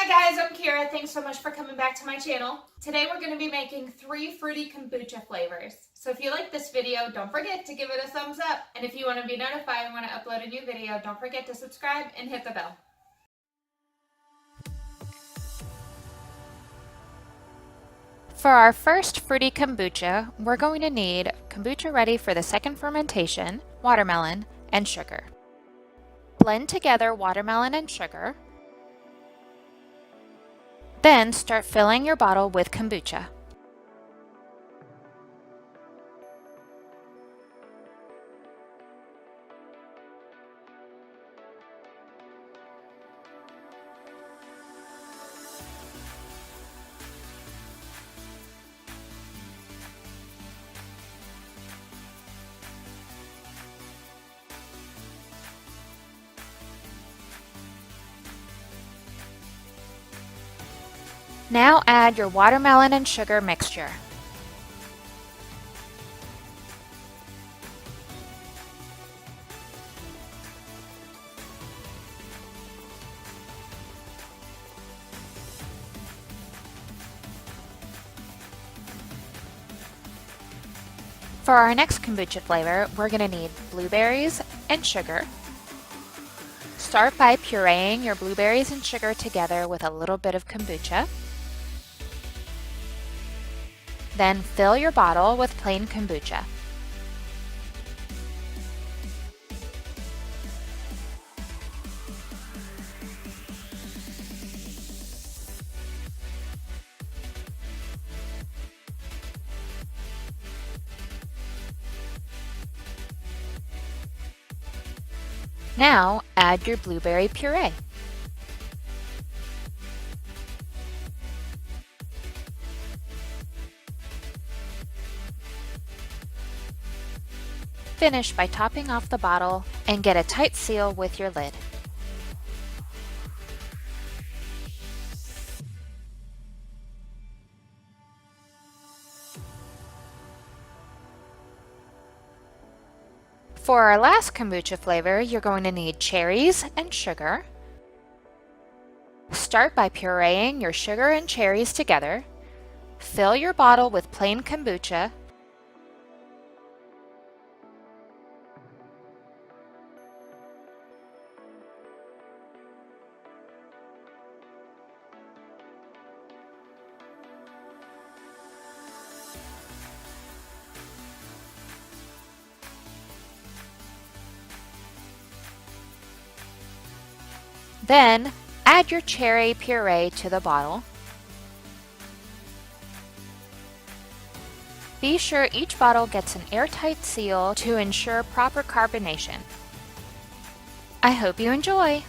Hi guys, I'm Kira. Thanks so much for coming back to my channel. Today we're going to be making 3 fruity kombucha flavors. So if you like this video, don't forget to give it a thumbs up. And if you want to be notified when I upload a new video, don't forget to subscribe and hit the bell. For our first fruity kombucha, we're going to need kombucha ready for the second fermentation, watermelon, and sugar. Blend together watermelon and sugar. Then start filling your bottle with kombucha. Now add your watermelon and sugar mixture. For our next kombucha flavor, we're going to need blueberries and sugar. Start by pureeing your blueberries and sugar together with a little bit of kombucha. Then fill your bottle with plain kombucha. Now add your blueberry puree. Finish by topping off the bottle and get a tight seal with your lid. For our last kombucha flavor, you're going to need cherries and sugar. Start by pureeing your sugar and cherries together. Fill your bottle with plain kombucha. Then, add your cherry puree to the bottle. Be sure each bottle gets an airtight seal to ensure proper carbonation. I hope you enjoy!